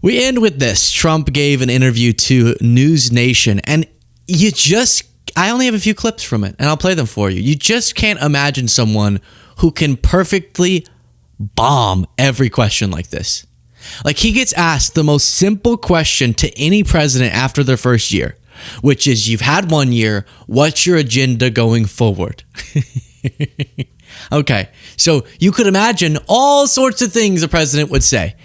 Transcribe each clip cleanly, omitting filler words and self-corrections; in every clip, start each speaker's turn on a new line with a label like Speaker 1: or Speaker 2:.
Speaker 1: We end with this. Trump gave an interview to News Nation, and I only have a few clips from it, and I'll play them for you. You just can't imagine someone who can perfectly bomb every question like this. Like, he gets asked the most simple question to any president after their first year, which is, you've had 1 year, what's your agenda going forward? Okay, so you could imagine all sorts of things a president would say,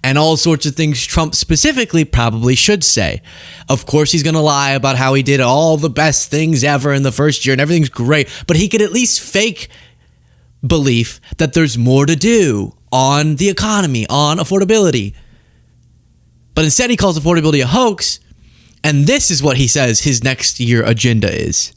Speaker 1: and all sorts of things Trump specifically probably should say. Of course, he's going to lie about how he did all the best things ever in the first year and everything's great, but he could at least fake belief that there's more to do on the economy, on affordability. But instead, he calls affordability a hoax, and this is what he says his next year agenda is.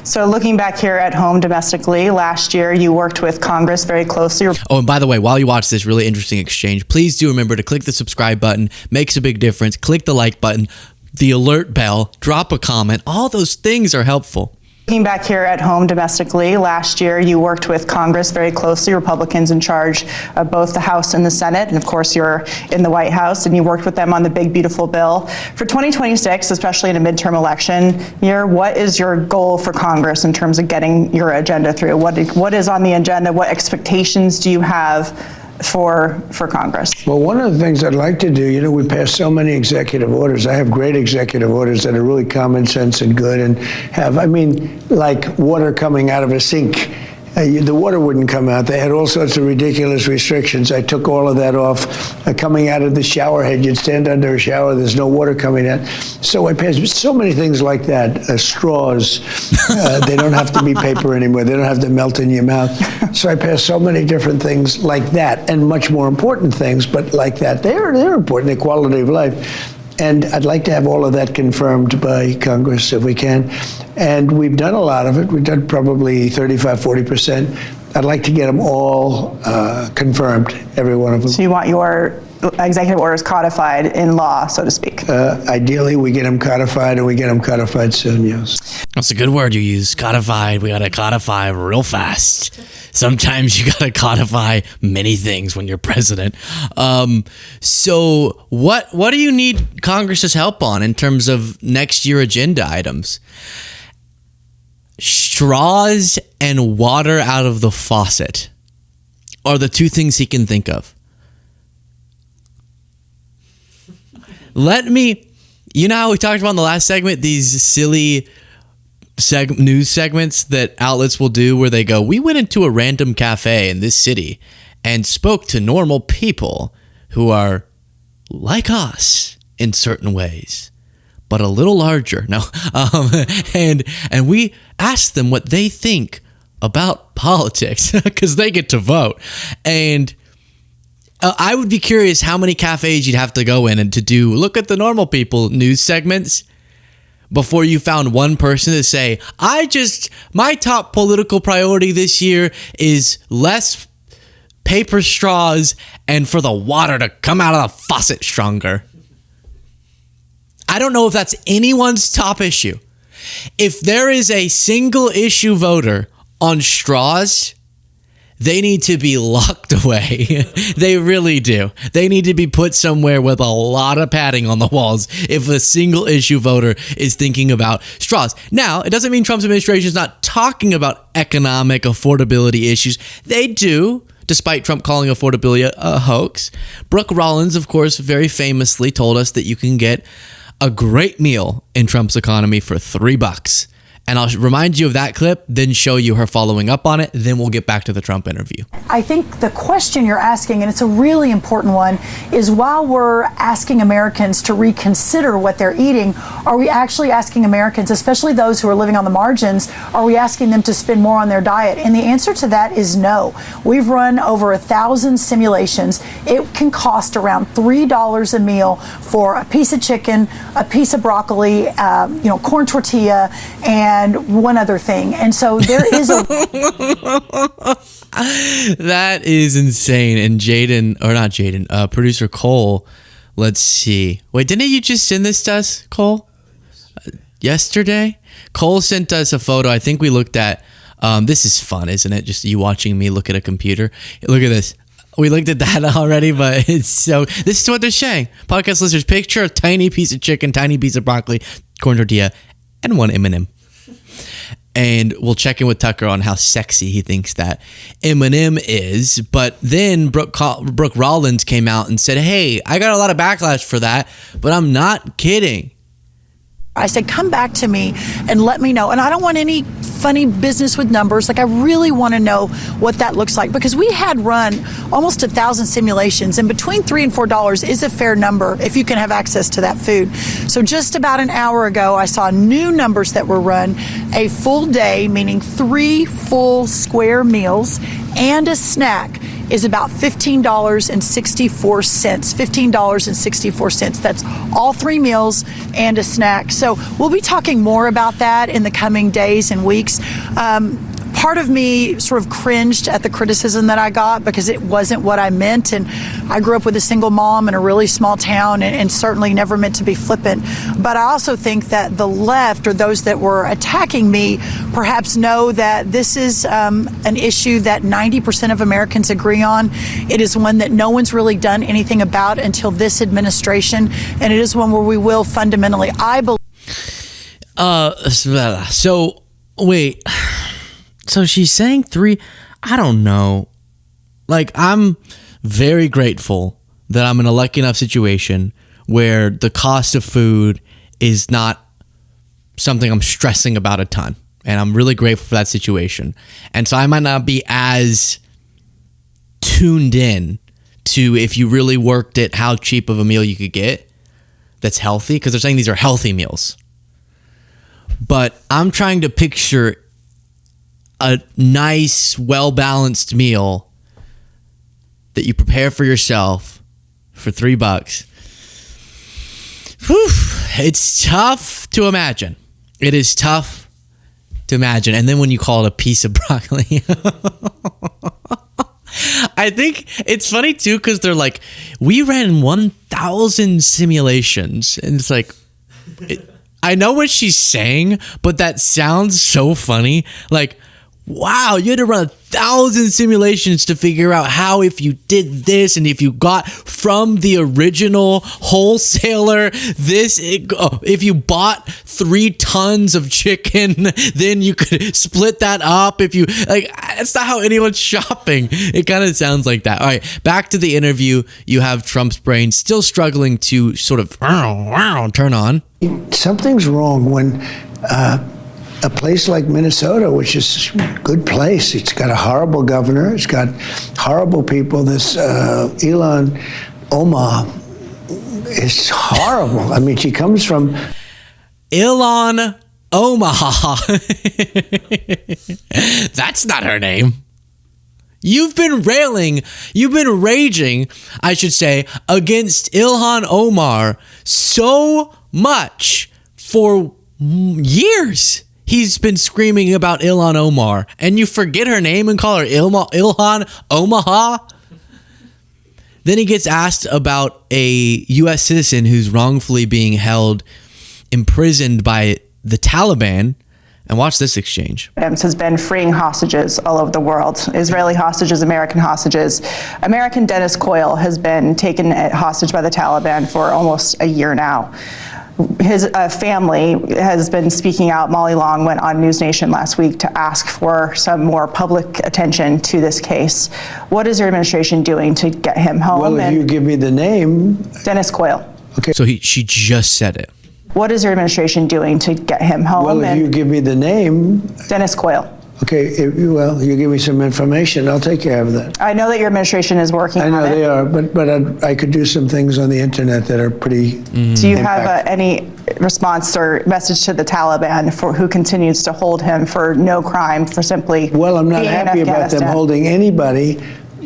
Speaker 2: So looking back here at home domestically, last year you worked with Congress very closely.
Speaker 1: Oh, and by the way, while you watch this really interesting exchange, please do remember to click the subscribe button. Makes a big difference. Click the like button, the alert bell, drop a comment. All those things are helpful.
Speaker 2: Looking back here at home domestically, last year you worked with Congress very closely, Republicans in charge of both the House and the Senate, and of course you're in the White House, and you worked with them on the big beautiful bill. For 2026, especially in a midterm election year, what is your goal for Congress in terms of getting your agenda through? What is on the agenda? What expectations do you have for Congress?
Speaker 3: Well, one of the things I'd like to do, we pass so many executive orders. I have great executive orders that are really common sense and good, and like water coming out of a sink. The water wouldn't come out. They had all sorts of ridiculous restrictions. I took all of that off. Coming out of the shower head, you'd stand under a shower, there's no water coming out. So I passed so many things like that. Straws, they don't have to be paper anymore. They don't have to melt in your mouth. So I passed so many different things like that, and much more important things, but like that. They're important, the quality of life. And I'd like to have all of that confirmed by Congress if we can. And we've done a lot of it. We've done probably 35, 40%. I'd like to get them all confirmed, every one of them.
Speaker 2: So you want your executive orders codified in law, so to speak?
Speaker 3: Ideally, we get them codified, and we get them codified soon, yes.
Speaker 1: That's a good word you use, codified. We got to codify real fast. Sometimes you got to codify many things when you're president. So what do you need Congress's help on in terms of next year agenda items? Straws and water out of the faucet are the two things he can think of. You know how we talked about in the last segment, these silly news segments that outlets will do where they go, we went into a random cafe in this city and spoke to normal people who are like us in certain ways, but a little larger. No, and we asked them what they think about politics because they get to vote. And I would be curious how many cafes you'd have to go in and to do look at the normal people news segments before you found one person to say, my top political priority this year is less paper straws and for the water to come out of the faucet stronger. I don't know if that's anyone's top issue. If there is a single issue voter on straws, they need to be locked away. They really do. They need to be put somewhere with a lot of padding on the walls if a single issue voter is thinking about straws. Now, it doesn't mean Trump's administration is not talking about economic affordability issues. They do, despite Trump calling affordability a hoax. Brooke Rollins, of course, very famously told us that you can get a great meal in Trump's economy for $3. And I'll remind you of that clip, then show you her following up on it. Then we'll get back to the Trump interview.
Speaker 4: I think the question you're asking, and it's a really important one, is while we're asking Americans to reconsider what they're eating, are we actually asking Americans, especially those who are living on the margins, are we asking them to spend more on their diet? And the answer to that is no. We've run over 1,000 simulations. It can cost around $3 a meal for a piece of chicken, a piece of broccoli, corn tortilla, and one other thing. And so there is a...
Speaker 1: That is insane. And producer Cole, let's see. Wait, didn't you just send this to us, Cole? Yesterday? Cole sent us a photo. I think we looked at... this is fun, isn't it? Just you watching me look at a computer. Look at this. We looked at that already, but it's so. This is what they're saying. Podcast listeners, picture a tiny piece of chicken, tiny piece of broccoli, corn tortilla, and one M&M. And we'll check in with Tucker on how sexy he thinks that M&M is. But then Brooke Rollins came out and said, hey, I got a lot of backlash for that, but I'm not kidding.
Speaker 4: I said, come back to me and let me know. And I don't want any funny business with numbers. Like, I really want to know what that looks like, because we had run almost 1,000 simulations, and between $3 and $4 is a fair number if you can have access to that food. So just about an hour ago, I saw new numbers that were run. A full day, meaning 3 full square meals and a snack, is about $15.64. $15.64. That's all 3 meals and a snack. So we'll be talking more about that in the coming days and weeks. Part of me sort of cringed at the criticism that I got, because it wasn't what I meant. And I grew up with a single mom in a really small town, and certainly never meant to be flippant. But I also think that the left, or those that were attacking me, perhaps know that this is an issue that 90% of Americans agree on. It is one that no one's really done anything about until this administration. And it is one where we will fundamentally, I believe.
Speaker 1: So, wait. So she's saying 3, I don't know. Like, I'm very grateful that I'm in a lucky enough situation where the cost of food is not something I'm stressing about a ton. And I'm really grateful for that situation. And so I might not be as tuned in to, if you really worked it, how cheap of a meal you could get that's healthy, because they're saying these are healthy meals. But I'm trying to picture a nice, well-balanced meal that you prepare for yourself for $3. Whew, it's tough to imagine. It is tough to imagine. And then when you call it a piece of broccoli. I think it's funny too, because they're like, we ran 1,000 simulations. And it's like, I know what she's saying, but that sounds so funny. Like, wow, you had to run 1,000 simulations to figure out how, if you did this, and if you got from the original wholesaler this, if you bought 3 tons of chicken, then you could split that up. If you, like, that's not how anyone's shopping. It kind of sounds like that. All right, back to the interview. You have Trump's brain still struggling to sort of turn on.
Speaker 3: Something's wrong when a place like Minnesota, which is a good place, it's got a horrible governor, it's got horrible people. This Ilhan Omar is horrible. I mean, she comes from
Speaker 1: Ilhan Omaha. That's not her name. You've been raging, I should say, against Ilhan Omar so much for years. He's been screaming about Ilhan Omar, and you forget her name and call her Ilhan Omaha. Then he gets asked about a U.S. citizen who's wrongfully being held imprisoned by the Taliban. And watch this exchange.
Speaker 2: Has been freeing hostages all over the world. Israeli hostages, American hostages. American Dennis Coyle has been taken hostage by the Taliban for almost a year now. His family has been speaking out. Molly Long went on News Nation last week to ask for some more public attention to this case. What is your administration doing to get him home?
Speaker 3: Well, if you give me the name.
Speaker 2: Dennis Coyle.
Speaker 3: Okay.
Speaker 1: So she just said it.
Speaker 2: What is your administration doing to get him home?
Speaker 3: Well, if you give me the name.
Speaker 2: Dennis Coyle.
Speaker 3: Okay, you give me some information, I'll take care of that.
Speaker 2: I know that your administration is working on it.
Speaker 3: I know they are, but I could do some things on the internet that are pretty
Speaker 2: Do you have any response or message to the Taliban for who continues to hold him for no crime, for simply
Speaker 3: Well, I'm not
Speaker 2: being in
Speaker 3: happy about them
Speaker 2: Afghanistan?
Speaker 3: holding anybody,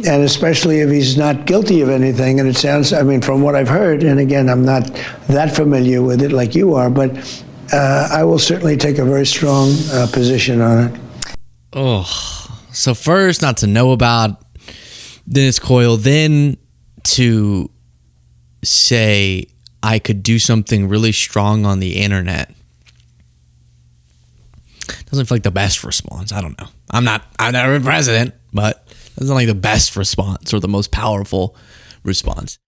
Speaker 3: and especially if he's not guilty of anything. And it sounds, I mean, from what I've heard, and again, I'm not that familiar with it like you are, but I will certainly take a very strong position on it.
Speaker 1: Oh, so first not to know about Dennis Coyle, then to say I could do something really strong on the internet. Doesn't feel like the best response. I don't know. I'm not a president, but That's not like the best response or the most powerful response.